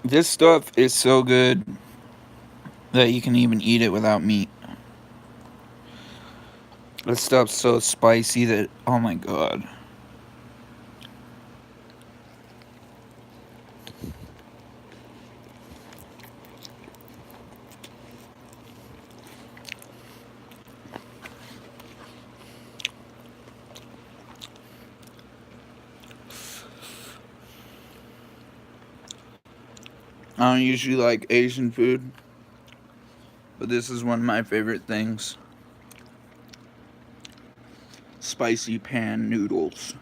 This stuff is so good that you can even eat it without meat. This stuff's so spicy that, oh my god. I don't usually like Asian food, but this is one of my favorite things. Spicy pan noodles.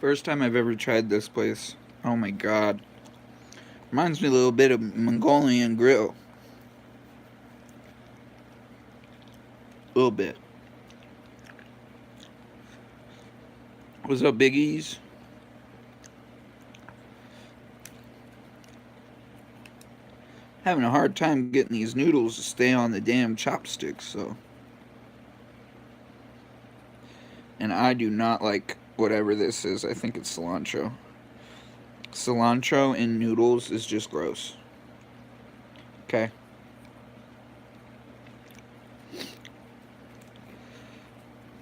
First time I've ever tried this place. Oh my god. Reminds me a little bit of Mongolian grill. A little bit. What's up, Biggies? Having a hard time getting these noodles to stay on the damn chopsticks, so. And I do not like whatever this is. I think it's cilantro. Cilantro in noodles is just gross. Okay.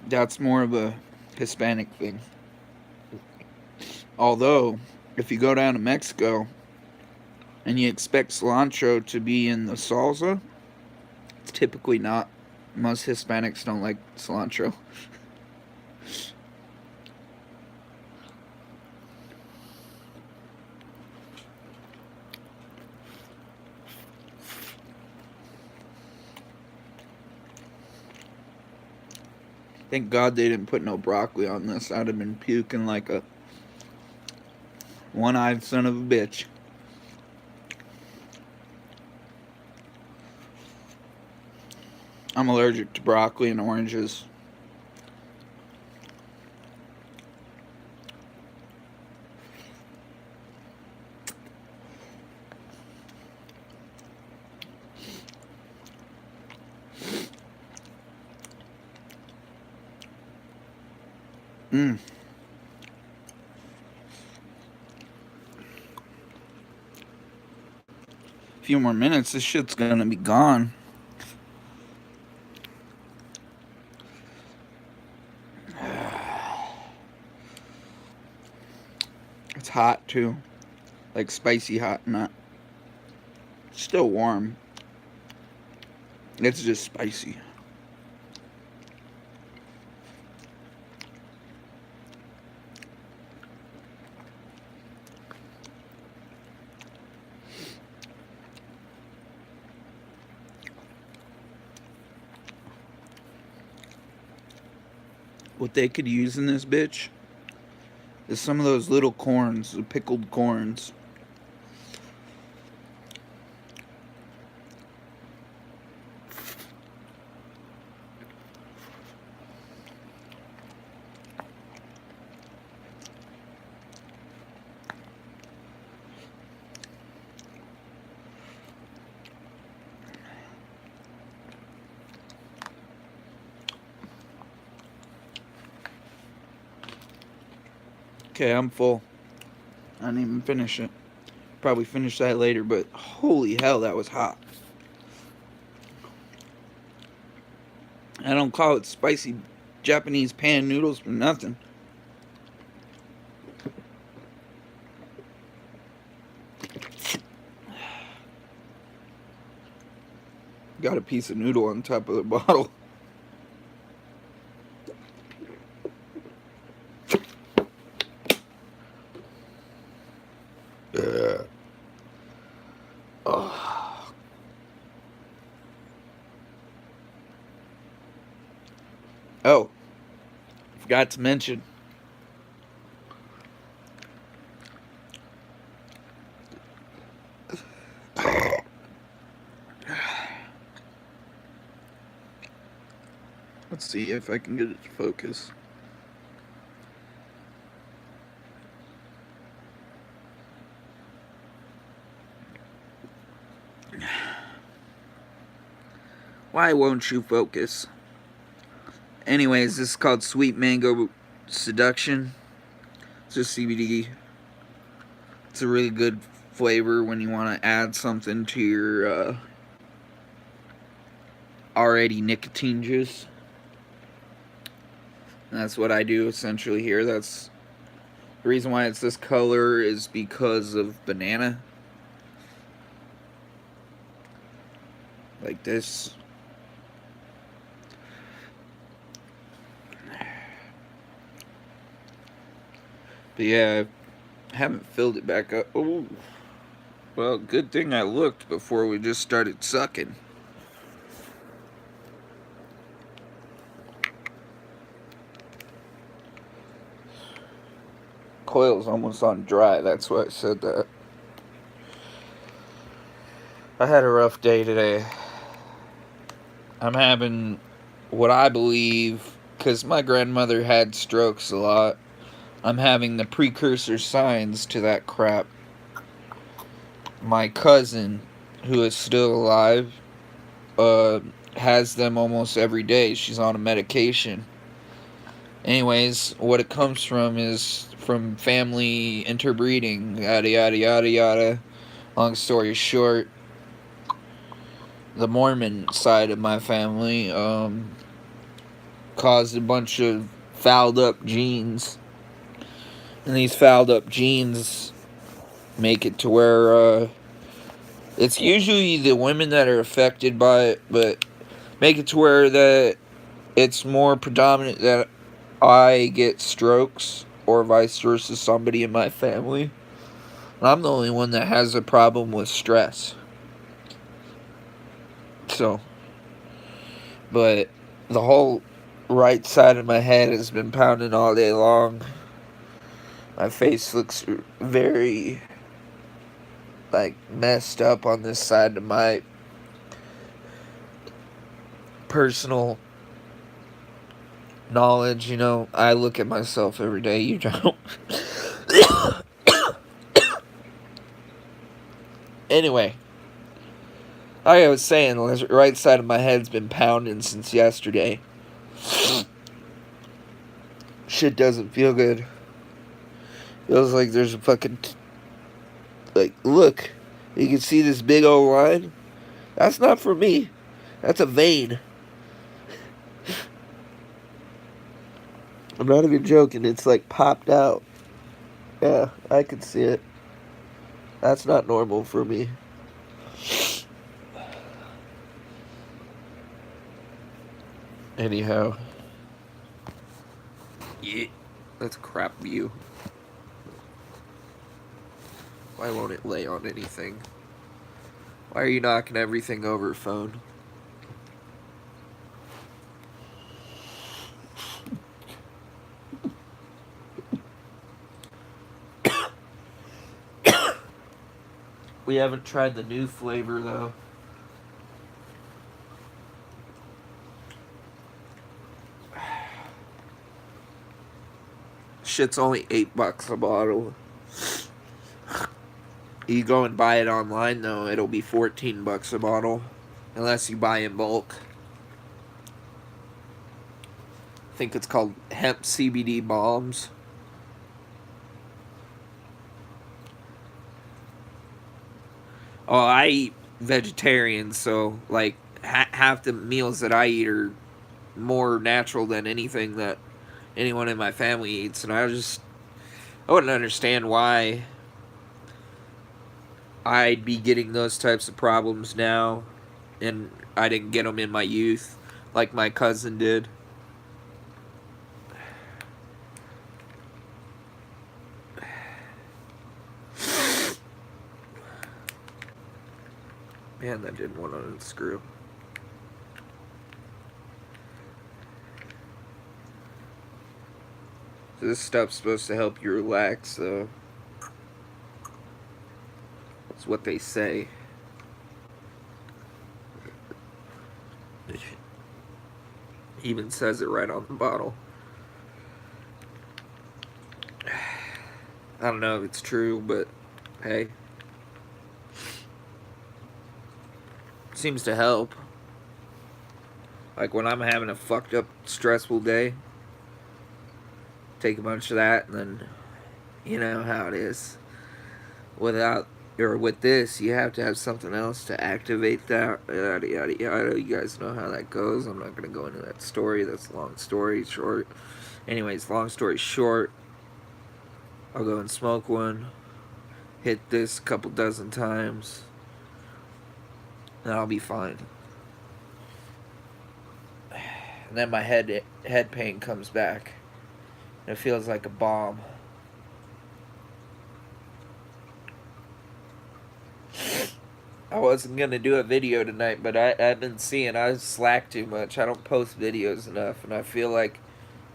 That's more of a Hispanic thing. Although, if you go down to Mexico and you expect cilantro to be in the salsa, it's typically not. Most Hispanics don't like cilantro. Thank God they didn't put no broccoli on this. I'd have been puking like a one-eyed son of a bitch. I'm allergic to broccoli and oranges. Mmm. A few more minutes, this shit's gonna be gone. It's hot too. Like spicy hot, not still warm. It's just spicy. What they could use in this bitch is some of those little corns, the pickled corns. Okay, I'm full. I didn't even finish it. Probably finish that later, but holy hell, that was hot. I don't call it spicy Japanese pan noodles for nothing. Got a piece of noodle on top of the bottle. Oh. Oh, forgot to mention. Let's see if I can get it to focus. Why won't you focus? Anyways, this is called Sweet Mango Seduction. It's just CBD. It's a really good flavor when you want to add something to your already nicotine juice. And that's what I do essentially here. That's the reason why it's this color is because of banana. Like this. But yeah, I haven't filled it back up. Oh, well, good thing I looked before we just started sucking. Coil's almost on dry, that's why I said that. I had a rough day today. I'm having what I believe, because my grandmother had strokes a lot, I'm having the precursor signs to that crap. My cousin, who is still alive, has them almost every day. She's on a medication. Anyways, what it comes from is from family interbreeding, yada yada yada yada. Long story short, the Mormon side of my family caused a bunch of fouled up genes. And these fouled up genes make it to where it's usually the women that are affected by it, but make it to where that it's more predominant that I get strokes or vice versa, somebody in my family. I'm the only one that has a problem with stress. So, but the whole right side of my head has been pounding all day long. My face looks very, like, messed up on this side of my personal knowledge. You know, I look at myself every day. You don't. Anyway, like I was saying, the right side of my head's been pounding since yesterday. Shit doesn't feel good. Feels like there's a fucking... like, look. You can see this big old line? That's not for me. That's a vein. I'm not even joking. It's like popped out. Yeah, I can see it. That's not normal for me. Anyhow. Yeah. That's a crap view. Why won't it lay on anything? Why are you knocking everything over, phone? We haven't tried the new flavor, though. Shit's only $8 a bottle. You go and buy it online, though, it'll be $14 a bottle. Unless you buy in bulk. I think it's called hemp CBD bombs. Oh, I eat vegetarian, so, like, half the meals that I eat are more natural than anything that anyone in my family eats. And I wouldn't understand why I'd be getting those types of problems now, and I didn't get them in my youth, like my cousin did. Man, that didn't want to unscrew. So this stuff's supposed to help you relax, though. That's what they say. Even says it right on the bottle. I don't know if it's true, but hey. Seems to help. Like when I'm having a fucked up, stressful day, take a bunch of that, and then you know how it is. Without or with this, you have to have something else to activate that. Yada yada yada. You guys know how that goes. I'm not gonna go into that story. That's a long story short. Anyways, long story short, I'll go and smoke one. Hit this a couple dozen times, and I'll be fine. And then my head pain comes back. And it feels like a bomb. I wasn't gonna do a video tonight, but I've been seeing I slack too much. I don't post videos enough, and I feel like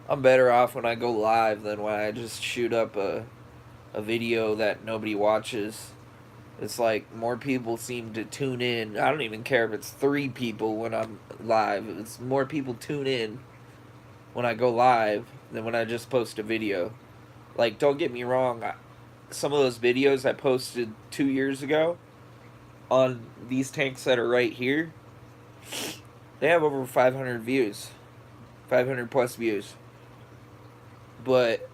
I'm better off when I go live than when I just shoot up a video that nobody watches. It's like more people seem to tune in. I don't even care if it's 3 people when I'm live. It's more people tune in when I go live than when I just post a video. Like, don't get me wrong, some of those videos I posted 2 years ago on these tanks that are right here, they have over 500 views. 500 plus views. But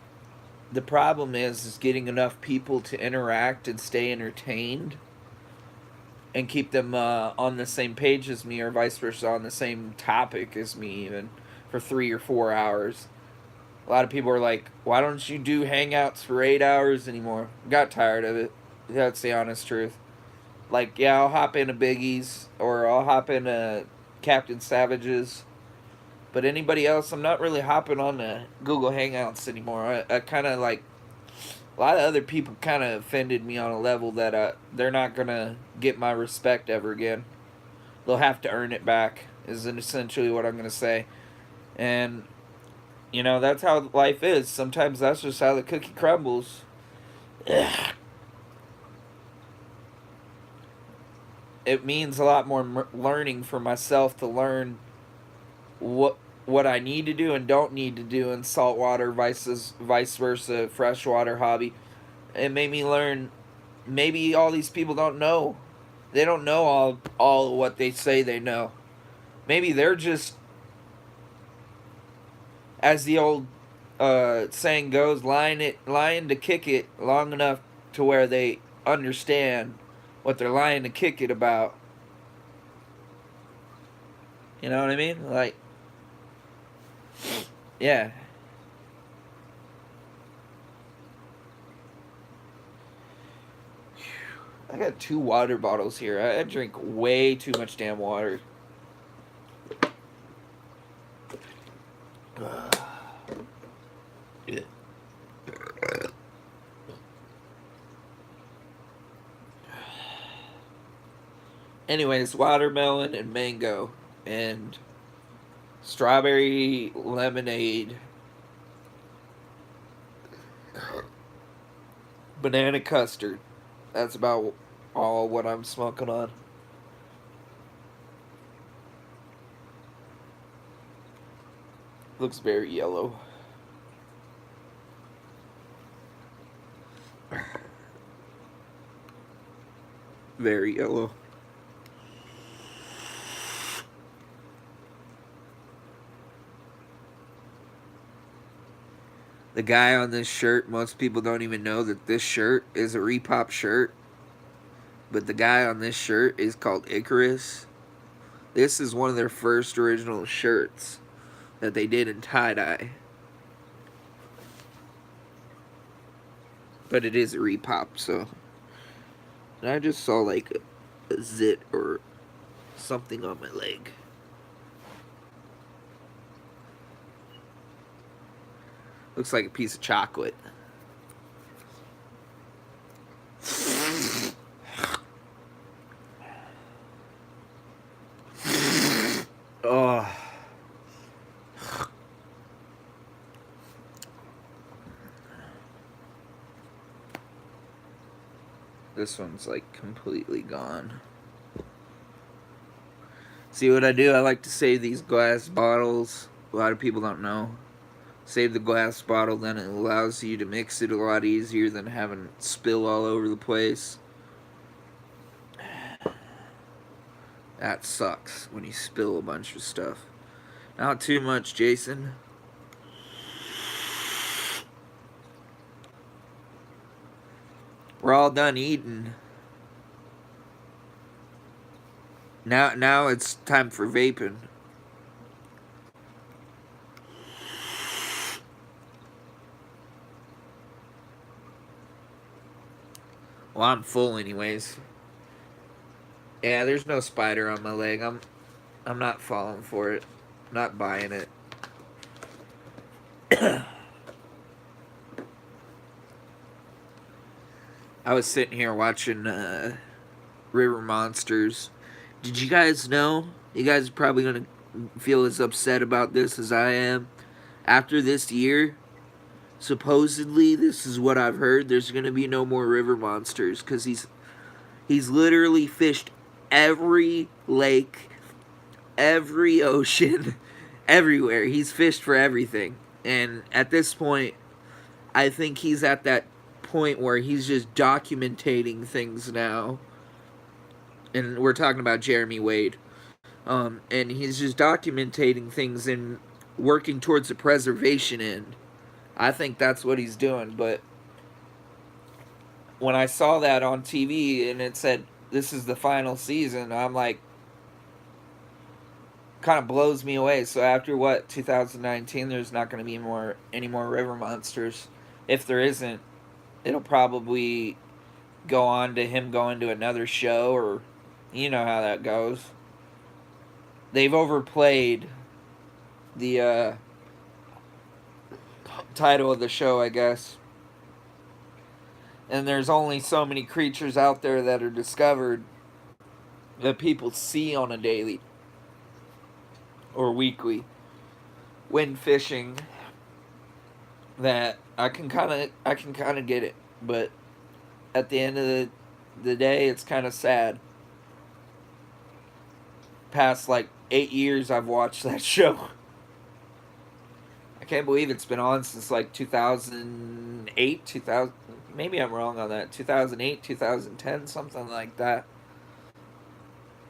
the problem is getting enough people to interact and stay entertained and keep them on the same page as me, or vice versa, on the same topic as me, even for 3 or 4 hours. A lot of people are like, why don't you do hangouts for 8 hours anymore? Got tired of it. That's the honest truth. Like, yeah, I'll hop into Biggie's, or I'll hop into Captain Savage's. But anybody else, I'm not really hopping on the Google Hangouts anymore. I kind of like, a lot of other people kind of offended me on a level that they're not going to get my respect ever again. They'll have to earn it back, is essentially what I'm going to say. And, you know, that's how life is. Sometimes that's just how the cookie crumbles. It means a lot more learning for myself to learn what I need to do and don't need to do in saltwater vice versa, freshwater hobby. It made me learn maybe all these people don't know. They don't know all of what they say they know. Maybe they're just, as the old saying goes, lying to kick it long enough to where they understand what they're lying to kick it about. You know what I mean? Like, yeah. I got 2 water bottles here. I drink way too much damn water. Anyways, watermelon and mango and strawberry lemonade, banana custard. That's about all what I'm smoking on. Looks very yellow. Very yellow. The guy on this shirt, most people don't even know that this shirt is a Repop shirt. But the guy on this shirt is called Icarus. This is one of their first original shirts that they did in tie-dye. But it is a Repop, so. And I just saw like a zit or something on my leg. Looks like a piece of chocolate. Oh. This one's like completely gone. See what I do? I like to save these glass bottles A lot of people don't know. Save the glass bottle, then it allows you to mix it a lot easier than having it spill all over the place. That sucks when you spill a bunch of stuff. Not too much, Jason. We're all done eating. Now it's time for vaping. Well, I'm full anyways. Yeah, there's no spider on my leg. I'm not falling for it. I'm not buying it. I was sitting here watching River Monsters. Did you guys know? You guys are probably gonna feel as upset about this as I am. After this year, supposedly, this is what I've heard. There's gonna be no more River Monsters because he's literally fished every lake, every ocean, everywhere. He's fished for everything, and at this point, I think he's at that point where he's just documenting things now. And we're talking about Jeremy Wade. And he's just documenting things and working towards the preservation end. I think that's what he's doing. But when I saw that on TV and it said this is the final season, I'm like, kind of blows me away. So after what, 2019, there's not going to be any more River Monsters. If there isn't, it'll probably go on to him going to another show, or you know how that goes. They've overplayed the title of the show, I guess. And there's only so many creatures out there that are discovered that people see on a daily or weekly when fishing, that I can kind of get it, but at the end of the day, it's kind of sad. Past like 8 years I've watched that show. I can't believe it's been on since like 2008, 2000, maybe I'm wrong on that, 2008, 2010, something like that.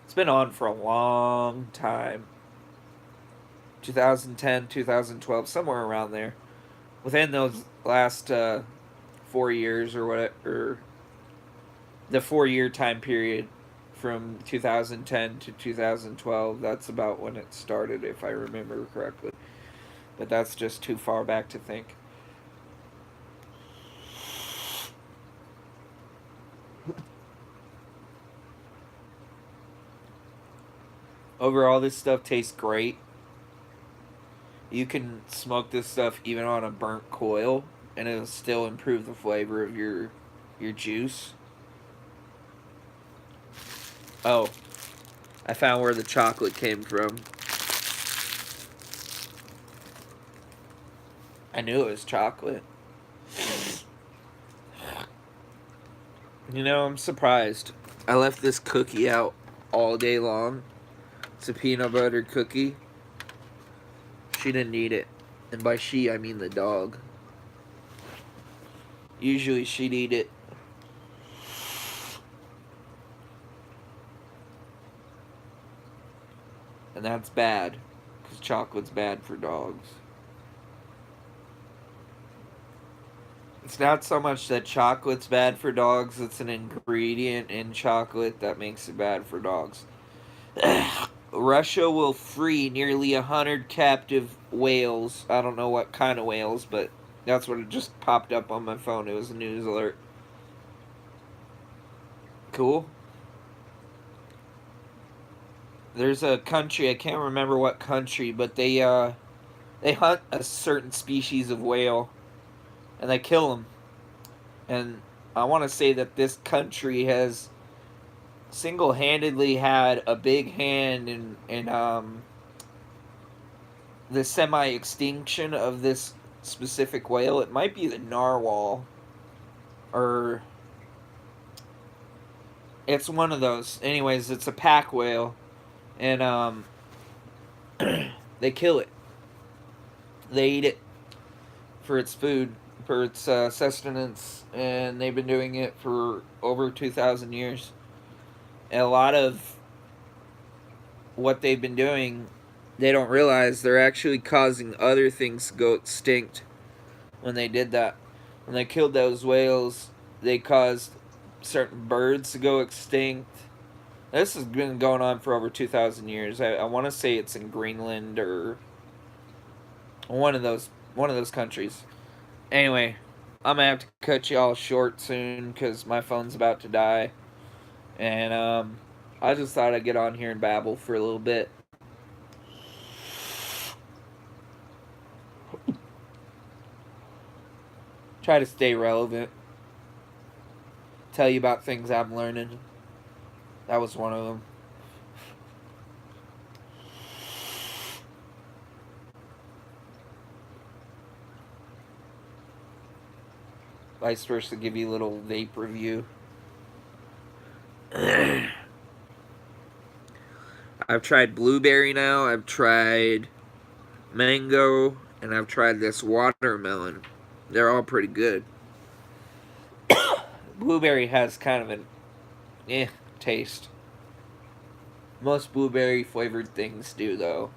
It's been on for a long time. 2010, 2012, somewhere around there. Within those last 4 years or whatever, the 4 year time period from 2010 to 2012, that's about when it started, if I remember correctly. But that's just too far back to think. Overall, this stuff tastes great. You can smoke this stuff even on a burnt coil, and it'll still improve the flavor of your juice. Oh, I found where the chocolate came from. I knew it was chocolate. You know, I'm surprised. I left this cookie out all day long. It's a peanut butter cookie. She didn't eat it. And by she, I mean the dog. Usually she'd eat it. And that's bad, because chocolate's bad for dogs. It's not so much that chocolate's bad for dogs, it's an ingredient in chocolate that makes it bad for dogs. Russia will free nearly 100 captive whales. I don't know what kind of whales, but that's what it just popped up on my phone. It was a news alert. Cool. There's a country, I can't remember what country, but they hunt a certain species of whale and they kill them. And I want to say that this country has single-handedly had a big hand in the semi-extinction of this specific whale. It might be the narwhal, or it's one of those. Anyways, it's a pack whale, and they kill it. They eat it for its food, for its sustenance, and they've been doing it for over 2,000 years. And a lot of what they've been doing, they don't realize they're actually causing other things to go extinct when they did that. When they killed those whales, they caused certain birds to go extinct. This has been going on for over 2,000 years. I want to say it's in Greenland or one of those countries. Anyway, I'm gonna have to cut you all short soon because my phone's about to die, and I just thought I'd get on here and babble for a little bit. Try to stay relevant. Tell you about things I'm learning. That was one of them. Vice versa, give you a little vape review. I've tried blueberry now, I've tried mango, and I've tried this watermelon. They're all pretty good. Blueberry has kind of an taste. Most blueberry flavored things do, though.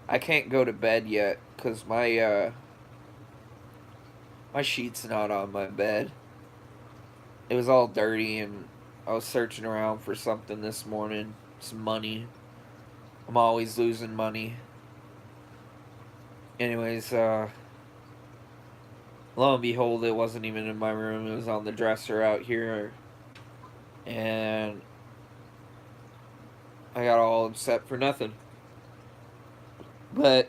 I can't go to bed yet because my sheet's not on my bed. It was all dirty, and I was searching around for something this morning. Some money. I'm always losing money. Anyways, lo and behold, it wasn't even in my room. It was on the dresser out here, and I got all upset for nothing. But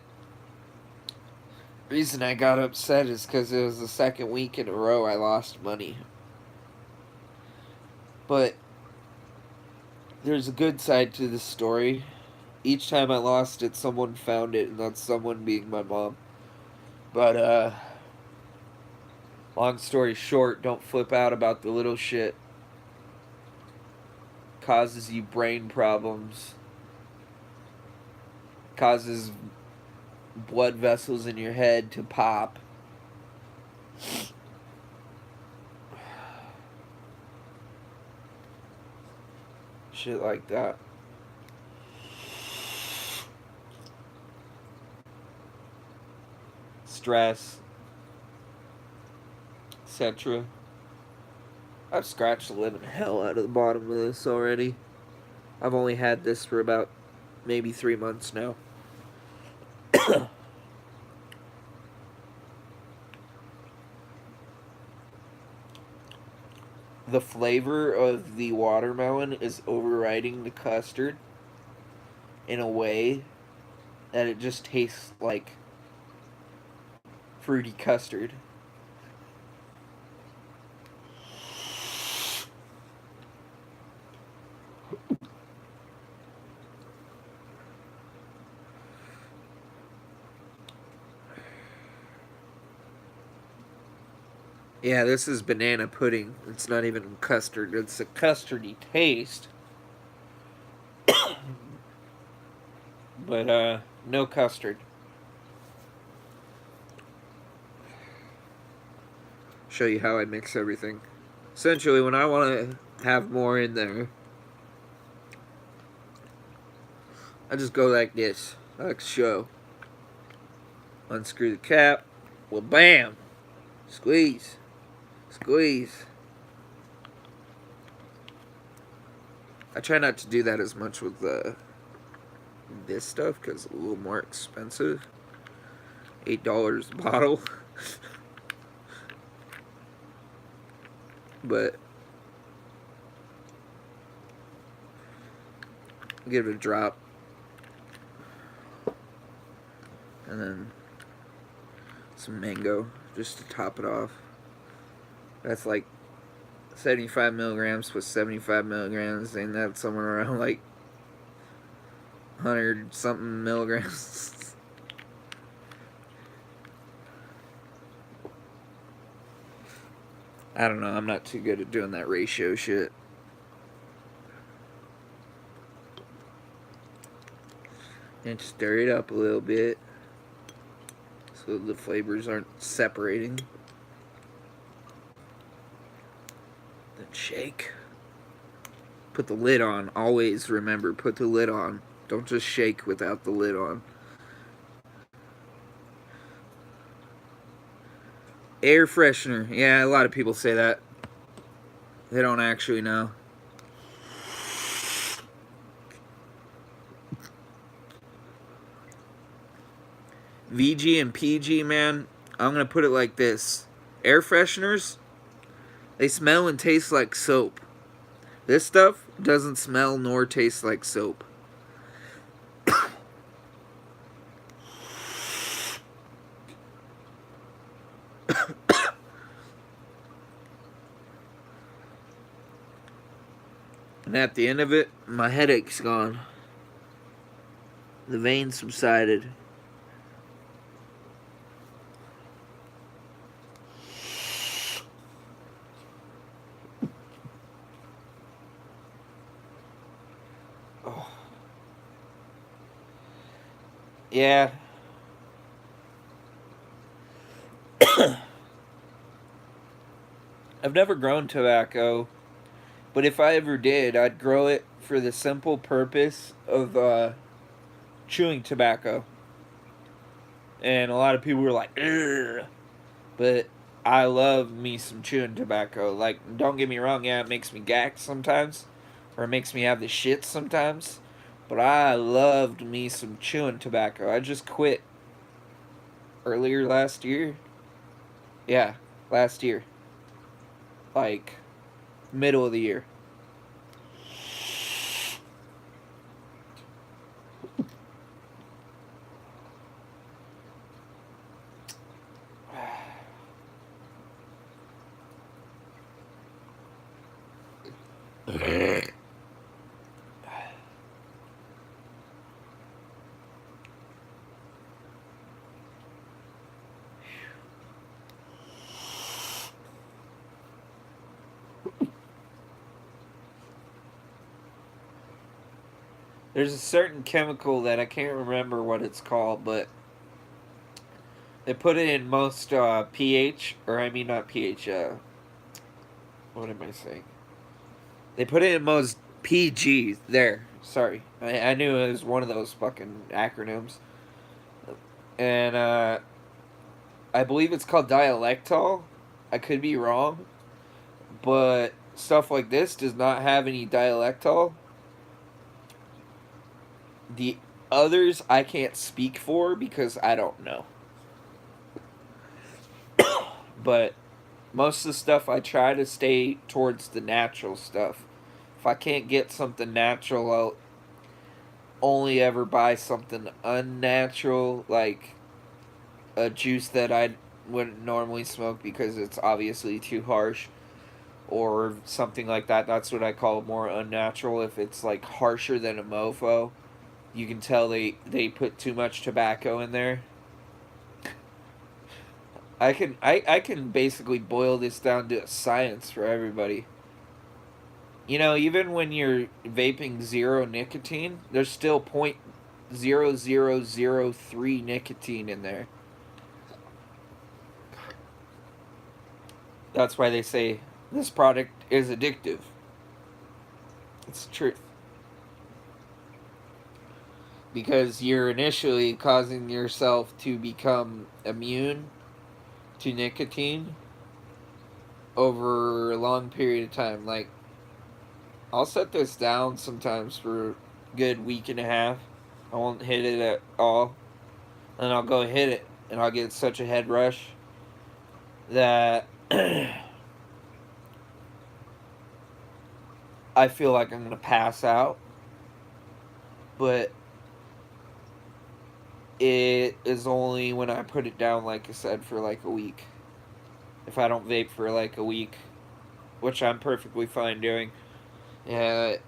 the reason I got upset is because it was the second week in a row I lost money. But there's a good side to this story. Each time I lost it, someone found it, and that's someone being my mom. But, long story short, don't flip out about the little shit. Causes you brain problems. Causes blood vessels in your head to pop. Shit like that. Stress, etc. I've scratched the living hell out of the bottom of this already. I've only had this for about maybe 3 months now. The flavor of the watermelon is overriding the custard in a way that it just tastes like fruity custard. Yeah, this is banana pudding. It's not even custard. It's a custardy taste. But, no custard. Show you how I mix everything. Essentially, when I want to have more in there, I just go like this. Like so. Unscrew the cap. Well, bam! Squeeze. Squeeze. I try not to do that as much with this stuff because it's a little more expensive. $8 a bottle. But give it a drop. And then some mango just to top it off. That's like 75 milligrams plus 75 milligrams, and that's somewhere around like 100 something milligrams. I don't know, I'm not too good at doing that ratio shit. And stir it up a little bit so the flavors aren't separating. Then shake. Put the lid on. Always remember, put the lid on. Don't just shake without the lid on. Air freshener. Yeah, a lot of people say that. They don't actually know. VG and PG, man, I'm going to put it like this. Air fresheners, they smell and taste like soap. This stuff doesn't smell nor taste like soap. And at the end of it, my headache's gone. The vein subsided. Oh. Yeah. I've never grown tobacco, but if I ever did, I'd grow it for the simple purpose of chewing tobacco. And a lot of people were like, ugh. But I love me some chewing tobacco. Like, don't get me wrong, yeah, it makes me gag sometimes, or it makes me have the shits sometimes. But I loved me some chewing tobacco. I just quit earlier last year. Yeah, last year. Like, middle of the year. There's a certain chemical that I can't remember what it's called, but they put it in most pH, or I mean not pH, what am I saying? They put it in most PG. There, sorry. I knew it was one of those fucking acronyms. And I believe it's called dialectol. I could be wrong. But stuff like this does not have any dialectol. The others I can't speak for because I don't know. But most of the stuff I try to stay towards the natural stuff. If I can't get something natural, I'll only ever buy something unnatural, like a juice that I wouldn't normally smoke because it's obviously too harsh, or something like that. That's what I call more unnatural. If it's like harsher than a mofo, you can tell they put too much tobacco in there. I can basically boil this down to a science for everybody. You know, even when you're vaping zero nicotine, there's still 0.0003 nicotine in there. That's why they say this product is addictive. It's the truth. Because you're initially causing yourself to become immune to nicotine over a long period of time. Like, I'll set this down sometimes for a good week and a half. I won't hit it at all. And I'll go hit it, and I'll get such a head rush that I feel like I'm going to pass out. But it is only when I put it down, like I said, for like a week. If I don't vape for like a week, which I'm perfectly fine doing, then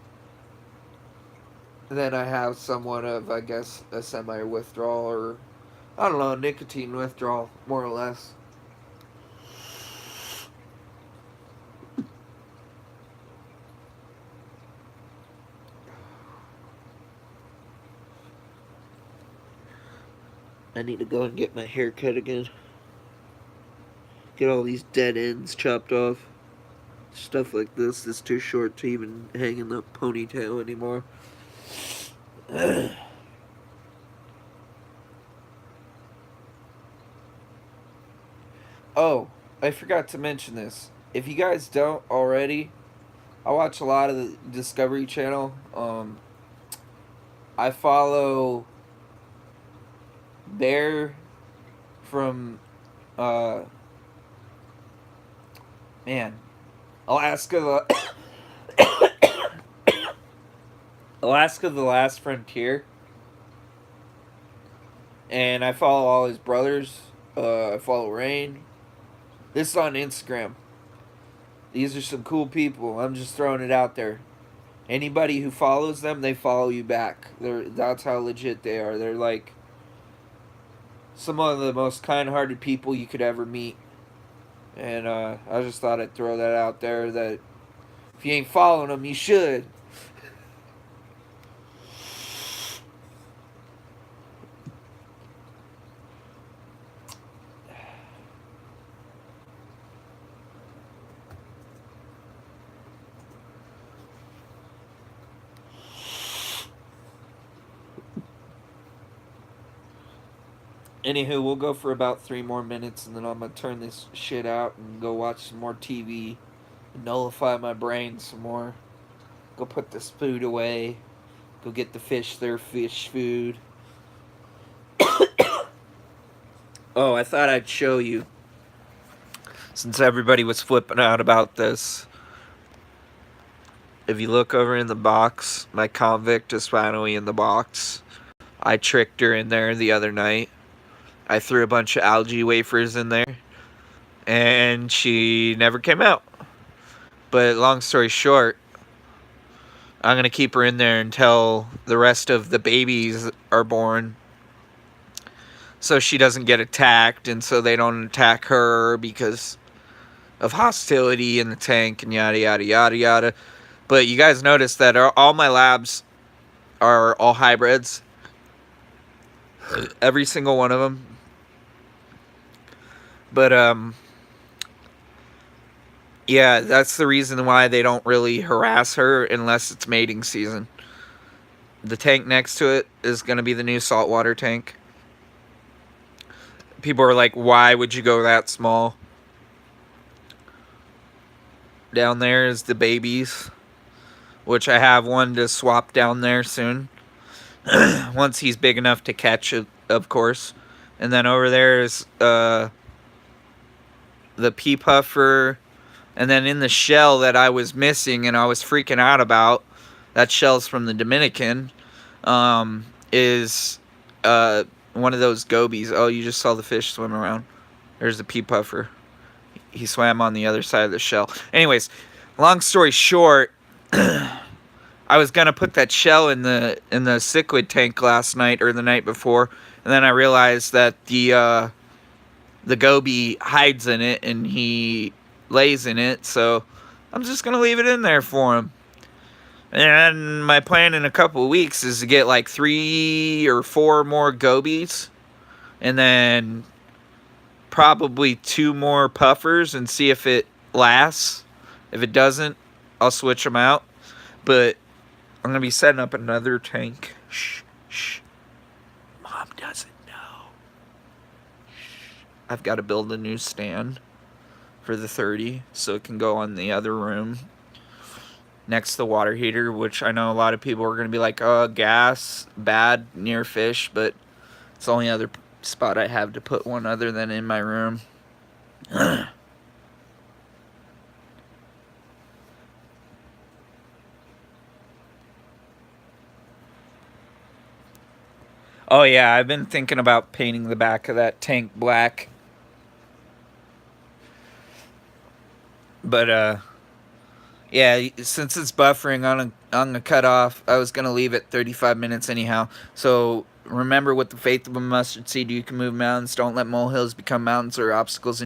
I have somewhat of, I guess, a semi-withdrawal, or, I don't know, nicotine withdrawal, more or less. I need to go and get my hair cut again. Get all these dead ends chopped off. Stuff like this is too short to even hang in the ponytail anymore. Oh, I forgot to mention this. If you guys don't already, I watch a lot of the Discovery Channel. I follow Bear from uh man, Alaska Alaska the Last Frontier, and I follow all his brothers. I follow Rain. This is on Instagram. These are some cool people. I'm just throwing it out there. Anybody who follows them, they follow you back. That's how legit they are. They're like some of the most kind-hearted people you could ever meet. And I just thought I'd throw that out there. That if you ain't following them, you should. Anywho, we'll go for about 3 more minutes, and then I'm gonna turn this shit out and go watch some more TV, nullify my brain some more. Go put this food away. Go get the fish their fish food. Oh, I thought I'd show you, since everybody was flipping out about this. If you look over in the box, my convict is finally in the box. I tricked her in there the other night. I threw a bunch of algae wafers in there, and she never came out. But long story short, I'm going to keep her in there until the rest of the babies are born, so she doesn't get attacked, and so they don't attack her because of hostility in the tank, and yada, yada, yada, yada. But you guys notice that all my labs are all hybrids. Every single one of them. But, yeah, that's the reason why they don't really harass her unless it's mating season. The tank next to it is going to be the new saltwater tank. People are like, why would you go that small? Down there is the babies, which I have one to swap down there soon. Once he's big enough to catch it, of course. And then over there is the pea puffer. And then in the shell that I was missing and I was freaking out about, that shell's from the Dominican, is one of those gobies. Oh, you just saw the fish swim around. There's the pea puffer. He swam on the other side of the shell. Anyways, long story short, I was gonna put that shell in the cichlid tank last night or the night before, and then I realized that the goby hides in it and he lays in it, so I'm just gonna leave it in there for him. And my plan in a couple of weeks is to get like 3 or 4 more gobies, and then probably 2 more puffers, and see if it lasts. If it doesn't, I'll switch them out. But I'm going to be setting up another tank. Shh, shh. Mom doesn't know. Shh. I've got to build a new stand for the 30 so it can go on the other room next to the water heater, which I know a lot of people are going to be like, oh, gas, bad near fish, but it's the only other spot I have to put one other than in my room. Oh yeah, I've been thinking about painting the back of that tank black. But yeah, since it's buffering, I'm gonna cut off. I was gonna leave it 35 minutes anyhow. So remember, with the faith of a mustard seed, you can move mountains. Don't let molehills become mountains or obstacles